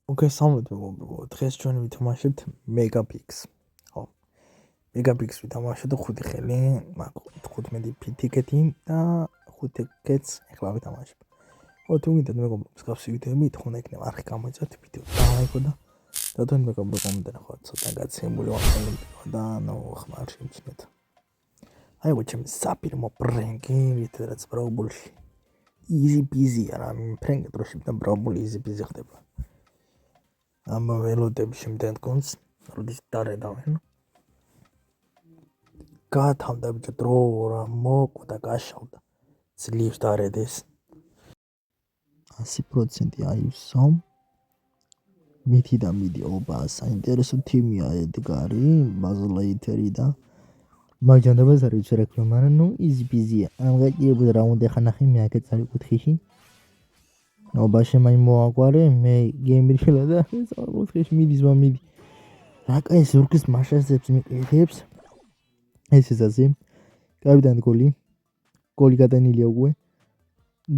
მოგესალმებით მეგობრებო, დღეს ჩვენ ვითამაშებთ Megapix. ხო, Megapix ვითამაშოთ 5 ხელი, მაქვს 15 ფიტიკეტი და 5 ტიკეტს ახლა ვითამაშებ. ხო, თუ გინდათ მეგობრებო, მსგავსი ვიდეოები თხოვნდა იქნება არხი გამოიწვევთ ვიდეო დაალაიქო და დადოთ მეგობრებო კომენტარი ხო ცოტა გაცემული ვახსენებ და ნუ ხმარ შემჩნეთ. აი ვაჩემ საპირმო პრენკი ვიდრეც ბრაუბულში. Easy peasy არა პრენკი დროში და ბრაუბული easy peasy ხდება. ამ ველოდების შემდეგ კონს როდის დარედავენ გათავდა ბიჭო დრო რა მოკვდა გაშავდა ძლივს დარედეს 100% აივსო მითი და მიდი ობა საინტერესო თიმია ედგარი ბაზლაიტერი და მაგჯანდაბას არის რეკლამა მაგრამ ნუ easy peasy ამ გაიგებულ რაუნდი ხანახი მე აქეთ არის კუთხეში ობაშე მაი მოაგვარე მე გეიმერი ხელა და კუთხეში მიდის მიდი რაკა ეს ზურგის მაშასებს მიყიდებს ეს ისე გავიდან გოლი გადანილია უკვე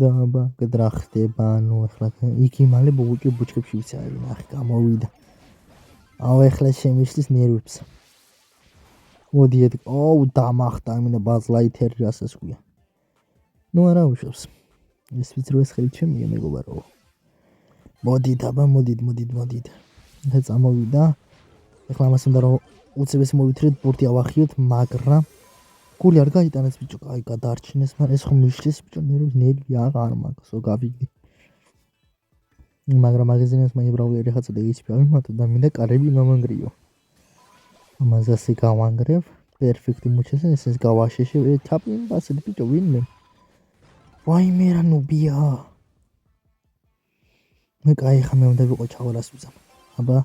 და აბა გადრახდება ნუ ახლა იქი მალე ბუჩკებში ვიცარი ნახე გამოვიდა აუ ახლა შემიშლის ნერვებს მოდიეთ აუ დამახტა ამინა ბაზლაიტერი რასაც ქვია ნუ არა უშვებს ეს ვიცი რომ ეს ხელი ჩემია მეგობარო მოდით აბა მოდით და წამოვიდა ახლა ამას უნდა რომ უცებეს მოვითრეთ ბურთი ავახიოთ მაგრამ გული არ გაიტანეს ბიჭო აი გადაარჩინეს მაგრამ ეს ხომ მიშლის ბიჭო ნერვი აღარ მაქვს ო გავიგდი მაგრამ მაგაზინას მაიბრავლე ხა ცოტა ისე ავიმატო და მინდა კარები გამანგრიო ამაზე გავანგრევ პერფექტი მოჩესე ეს გავაშეშე ჩაპინ ბასეთ ბიჭო ვინმე ვაი მე რა ნუბია მე კაი ხა მე უნდა ვიყო ჩავალას ვიზამ აბა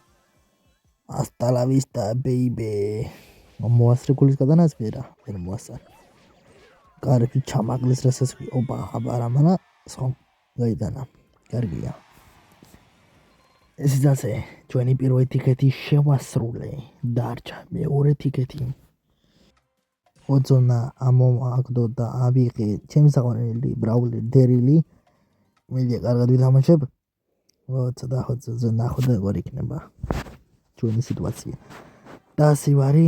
hasta la vista baby მოასწრე გულის გადანაცვლიერა ვერ მოასწარ კარგი ჩამაგლის რასაც ობა აბა რა მანა სხვა გაიდანა კარგია ეს ისე ჩვენი პირველი ტიკეტი შევასრულე დარჩა მეორე ტიკეტი ოძონა ამოაგდო და ავიღე ჩემს საყვარელი ბრაული დერილი მე კარგად ვითამაშებ ცოტა ნახოთ როგორ იქნება ჩვენი სიტუაცია და სივარი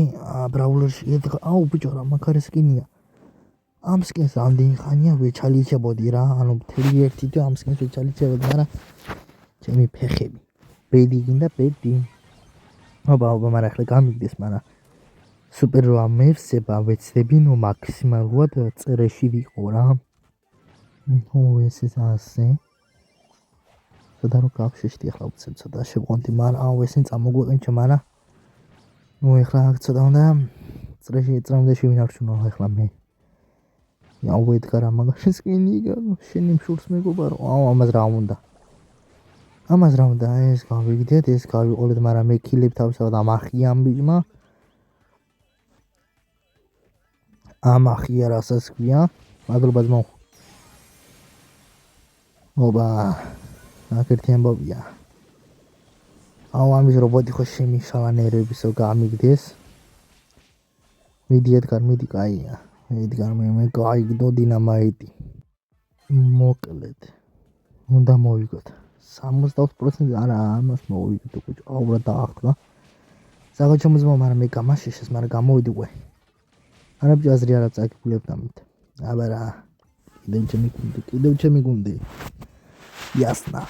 ბრაულერში აუ ბიჭო რა მაქარესკინია ამ სკინს ამდენი ხანია ვეჩალიჩებოდი რა ანუ მთელი ერთი თვე ამ სკინს ვეჩალიჩებოდი მაგრამ ჩემი ფეხები ბედი გინდა ბედი აბა მაგრამ ახლა გამიგდეს მაგრამ სუპერ რა მევსება ვეცდები ნუ მაქსიმალურად წრეში ვიყო რა ნუ ეს ასე და რო გავშეშდი ახლა უცებ ცოტა შეგვონდი მაგრამ აუ ესენ წამოგვეყენჩა მაგრამ ნუ ახლა ცოტა უნდა წრეში წრამდეში ვინარჩუნო ახლა მე აუ ედგარ ამაგაშეს კინიგა შენი მშურს მეგობარო აუ ამას რა უნდა ეს გავიგდეთ ეს გავიყოლეთ მაგრამ მე კილებ თავისავად ამახია ბიჭმა ამახია რასაც ქვია მადლობა ძმო ობა აქ ამბობია აუ ამის რობოტი ხო შემიშალა ნერვებისო გამიგდეს მიდი ედგარ მიდი კაია ედგარ მე გაიგდო დინამიტი მოკლედ უნდა მოვიგოთ 70% არა ამას მოვიგდო ბიჭო აუ რა დაახტა საგაჩომზმა მაგრამ მე გამაშეშეს მაგრამ გამოვიდი უკვე არა ბიჭო აზრი არა წაკიფულებ დამით აბა რა კიდევ ჩემი გუნდი ясно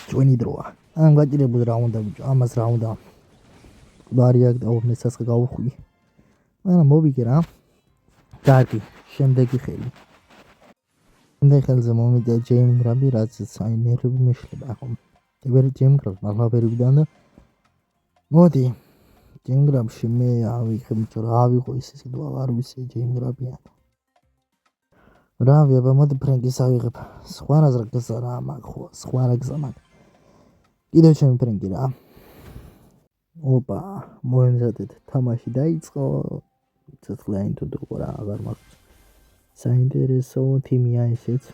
ჩვენი დროა ამ გაჭირებულ რა უნდა ბიჭო ამას რა უნდა ვარიაკ და ორნესას გავუხვი მაგრამ მოვიგე რა კარგი შემდეგი ხელი ხელზე მომიდა ჯეიმ გრაბი რაც საინერვი მეშლება ახლა ვერ ჯეიმ გრაბს მაგრამ ვერ ვიდან და მოდი ჯეიმ გრაბში მე ავიღე ბიჭო რა ავიღო ისე სიტყვა არ ვიცი ჯეიმ გრაბიან რა ვიაბა მოდი ფრენკის ავიღებ სხვა რაზრაკს რა მაგ ხო სხვა რაგზა მაგ კიდევ ჩემი ფრენკი რა ოპა მოემზადეთ თამაში დაიწყო ცოცხლიანი თუ რა აღარ მაქვს საინტერესო თიმია ესეც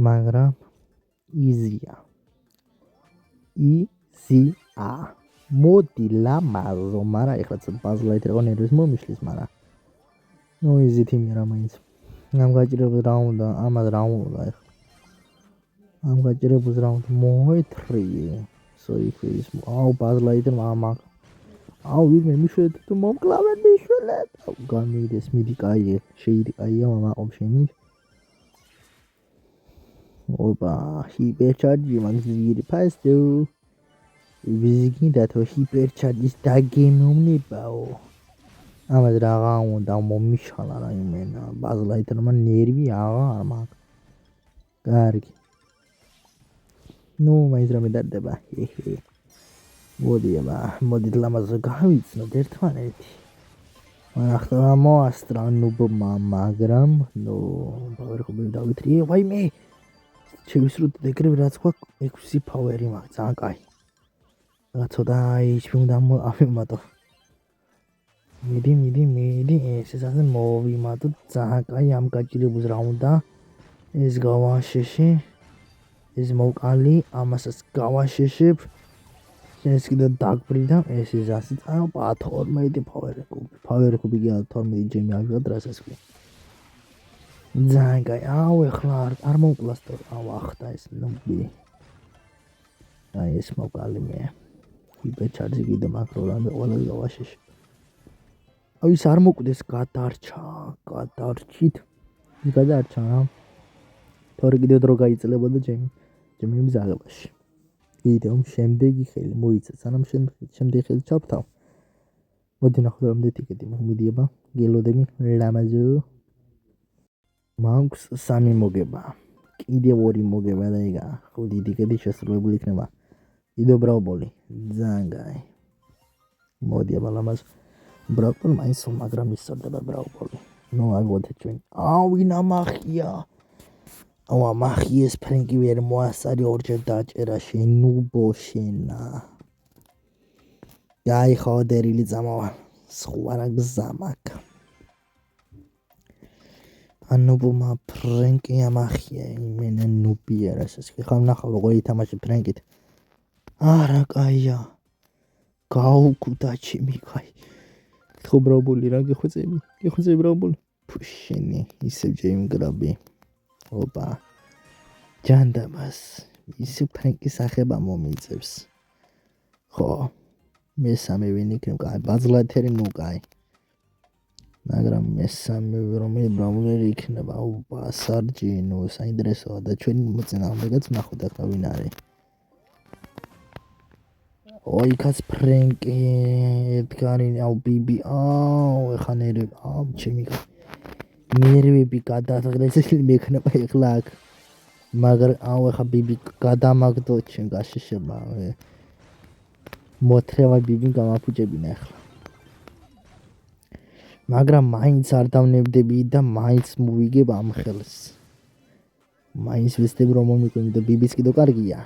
მაგრამ იზია მოდი ლამაზო მაგრამ ეხლა ცოტა ბაზლაიტი რა ნერვის მომიშლის მაგრამ ნუ იზი თიმია რა მაინც ამ გაჭირებულ რა უნდა ამას რა უნდა ეხლა ამ გაჭირებულს რაუნდ მოეთრიე. სოიფის აუ ბაზლაიდან მამა. აუ ვინმე მიშვედეთ თუ მომკლავენ მიშვედეთ. აუ გამიდეს მიდი კაიე. შეიდი კაია მამა ოპშენით. ოპა ჰიპერჩარჯი მაგზირი ფასტო. ვიზიგინდა თუ ჰიპერჩარჯის დაგენოვნებაო. ამას რაღა უნდა მომიშალა რაიმენა ბაზლაიდენმა ნერვი აღარ მაქვს. კარგი. ნუ მაინც რამე დარდება. მოდი აბა, მოდი ლამაზო გავიცნოთ ერთმანეთი. მანახტა მოასტრა ნუბმა მაგრამ ნუ პავერხობი დავითრიე ვაიმე. შევისრუტე ეგრევე რაც გვაქვს 6 პავერი მაქვს ძალიან კაი. რა ცოტა HP უნდა ავიმატო. მიდი ეს ასე მოვიმატო ძალიან კაი ამ გაჭირებულს რა უნდა ეს გავაშეში ეს მოვყალი ამასაც გავაშეშებ ეს კიდე დაგბრიდა ეს ის ასე წავა 12 პავერი კუბი გია 12 ჯემი ავიღოთ რასაც კი ძალიან კაი აუ ეხლა არ მომკლასტო აუ ახტა ეს ნუბი აი ეს მოვყალი მე ჰიპერჩარჯი კიდე მაკროლამდე ყველა გავაშეში აი ის არ მოკვდეს გადარჩით გადარჩა რა თორე კიდე დრო გაიწლებოდა ჯემი მზაღებაში კიდე შემდეგი ხელი მოიცა სანამ შემდეგი ხელი ჩავთავ მოდი ნახოთ რომ დეტიკეტი მიდიება გელოდები ლამაზო მაქვს 3 მოგება კიდე 2 მოგება და იგა 5 ტიკეტი შესრულებული იქნება კიდე ბრაუბოლი ძალიან კაი მოდი აბა ლამაზ ბრაუბოლი მაინც მაგრამ ისწორდება ბრაუბოლი ნუ აგოთ ჩვენ აუ ვინ ამახია აუ ამახიეს ფრენკი ვერ მოასწარი ორჯერ დაჭერა შენ ნუბო შენა აი ხოდერილი წამოვა სხვა რა გზა მაქვს ანუბმა ფრენკი ამახია იმენა ნუბია რასაც კი ხომ ნახავ როგორ ითამაშე ფრენკით არა კაია გაუკვდა ჩემი კაი ხო ბრაუბოლი რა გეხვეწები ბრაუბოლი ფუშენი ისევ ჯეიმ გრაბი ოპა ჯანდაბას ისე ფრენკის ახება მომიწევს ხო მესამე ვინ იქნება კაი ბაზლათერი ნუ კაი მაგრამ მესამე რომელი ბრაუბოლი იქნება ოპა სარჯი ნუ საინტერესოა და ჩვენი მოწინააღმდეგეც ნახოთ ახლა ვინ არის ой кაც ფრენკი ედგარი აუ ბიბი აუ ეხა ნერვები აუ ჩემი ნერვები გადადღრესილი მექნება ეხლა აქ მაგრამ აუ ეხა ბიბი გადამაგდო ჩემ გაშიშება მოთრევა ბიბი გამაფუჭებინა ეხლა მაგრამ მაინც არ დავნებდები და მაინც მოვიგებ ამ ხელს მაინც ვესტები რომ მომიკვენ და ბიბიც კიდო კარგია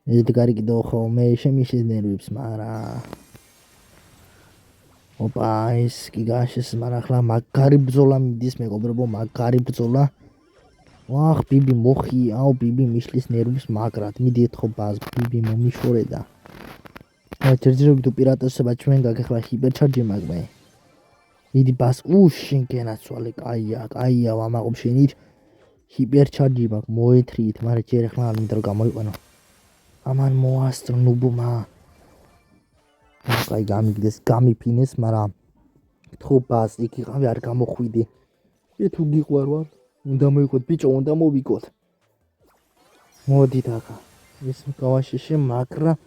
ედგარი კიდო ხოლმე შემიშეს ნერვებს მაგრამ ოპა ის კი გაშეს მაგრამ ახლა მაგარი ბრძოლა მიდის მეგობრებო მაგარი ბრძოლა ვახ ბიბი მოხი აუ ბიბი მიშლის ნერვებს მაგრად მიდი ეთხოვ ბაზ ბიბი მომიშორე და ჯერჯერობით უპირატესობა ჩვენ გაქვს ახლა ჰიპერჩარჯი მაგმე მიდი ბაზ შენ გენაცვალე კაია ვამაყობ შენით ჰიპერჩარჯი მაგ მოეთრიით მაგრამ ჯერ ახლა არ მინდა რომ გამოიყვანო ამან მოასწრო ნუბმა აი გამიგდეს გამიფინეს მაგრამ თუ ბას იქ იყავი არ გამოხვიდი თუ გიყვარ ვარ უნდა მოვიკოთ ბიჭო უნდა მოვიკოთ მოდით ახლა ეს გავაშეშე მაგრამ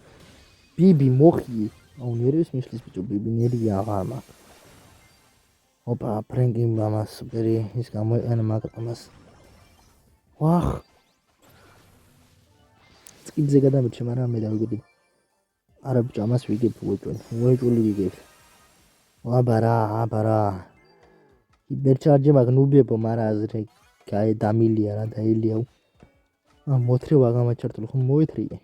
ბიბი მოხი აუ ნერვის მიშლის ბიჭო ბიბი ნერვი აღარ მაქვს ოპა ფრენკი მამას სუპერი ის გამოიყენა მაგრამ ამას ვახ წკიძე გადამეჩე მაგრამ მე დავიგები არა ბიჭო ამას ვიგებ უეჭველი ვიგებ აბარა ჰიპერჩარჯი მაგ ნუბებო მაგრამ აზრე კაი დამილია რა დაელიაო მოთრევა გამაჩართული ხომ მოეთრიე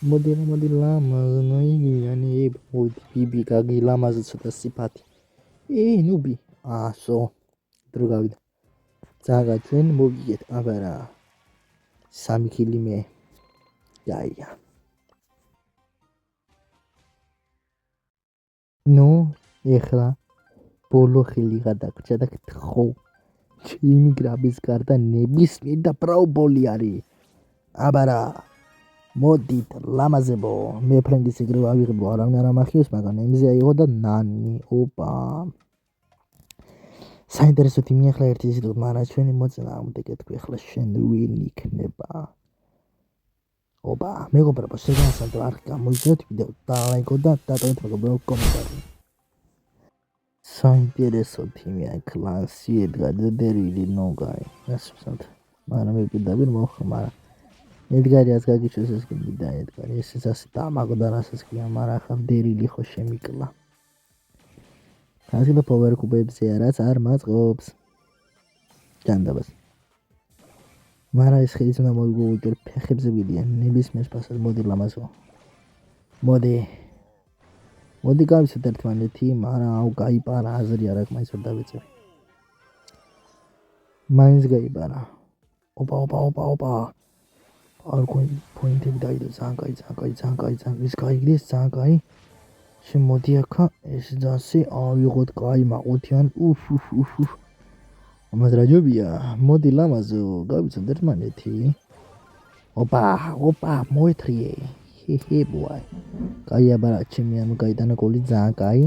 მოდი ლამაზ ნოიგიანი მოდი ბიბი გაგი ლამაზი ცოტა სიფათი ნუბი ასო დრო გავიდა ზაგა ჩვენ მოგიგეთ აბარა 3 კილი მე დაია ნუ ეხლა ბოლო ხილი გადაგჭა და ხო ჩემი გრაბის გარდა ნებისმიერ და პრაუბოლი არის. აბარა მოდით ლამაზებო მე ფრენგის ეგრევე ავიღებო არავინ არ ამახიოს მაგრამ ემზე აიღო და ნანი ოპა საინტერესო თემი ახლა ერთი ისე თუ მაგრამ ჩვენი მოწინა ამდეგეთ თქვი ახლა შენ ვინ იქნება ოპა მეგობრებო შეგანსა თუ არ გამოიძოთ ვიდეო დალაიქო და დატოვეთ მეგობრებო კომენტარი საინტერესო თემი ახლა სიედგა დერილი ნოგაი ასწორად მაგრამ მე კიდევ მოხდა მაგრამ ედგარი ას გაგიჩვენეს ეს კიდე ედგარი ეს ასე დამაგდა რასაც კი მაგრამ ახლა დერილი ხო შემიკლა ასელა პოვერ კუბებზე რაც არ მაწყობს ჯანდაბას მაგრამ ეს ხელის უნდა მოიგო უჯერ ფეხებზე ვიდიან ნებისმიერ ფასად მოდი ლამაზო მოდი გავიცეთ ერთმანეთი მაგრამ აუ გაიპარა აზრი არ აქვს მაინც ვერ დავეწევი მაინც გაიპარა ოპა არ პოინტები დაიდო ძალიან კაი ის გაიგდეს ძალიან კაი შემოდი აქა ეს ძასი ავიღოთ კაი მაყუთიან ამას რა ჯობია მოდი ლამაზო გავიცოთ ერთმანეთი ოპა მოეთრიე ჰე ბოი კაი აბარა ჩემი ამ გაიტანა გოლი ძალიან კაი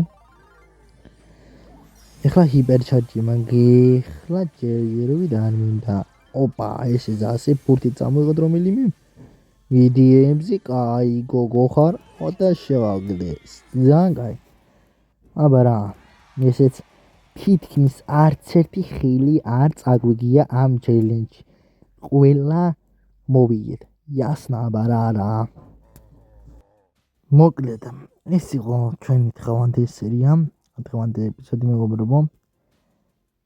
ეხლა ჰიპერჩარჯი მაგეხლა ჯერჯერობით არ მინდა ოპა ესე ძასი ფურთი წამოიღოთ რომელიმე ვიდეოებზე კაი გოგო ხარ და შევაგდეს ძალიან კაი აბარა ესეც თითქმის არც ერთი ხილი არ წაგვიგია ამ ჩელენჯში ყველა მოვიგეთ ясно აბარა მოკლედ ეს იყო ჩვენი დღევანდელი სერია დღევანდელი ეპიზოდი მეგობრებო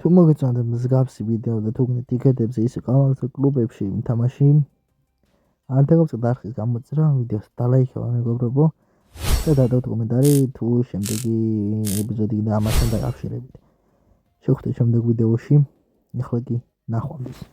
თუ მოგეწონათ მსგავსი ვიდეო და თუ გინდათ იკეთებს ისე კანალზე კლუბებში თამაში არ დაგავწევთ არხის გამოწერა ვიდეოს დალაიქება მეგობრებო და დადოთ კომენტარი თუ შემდეგი ეპიზოდი და ამასთან დაკავშირებით შევხვდეთ შემდეგ ვიდეოში ახლა კი ნახვამდის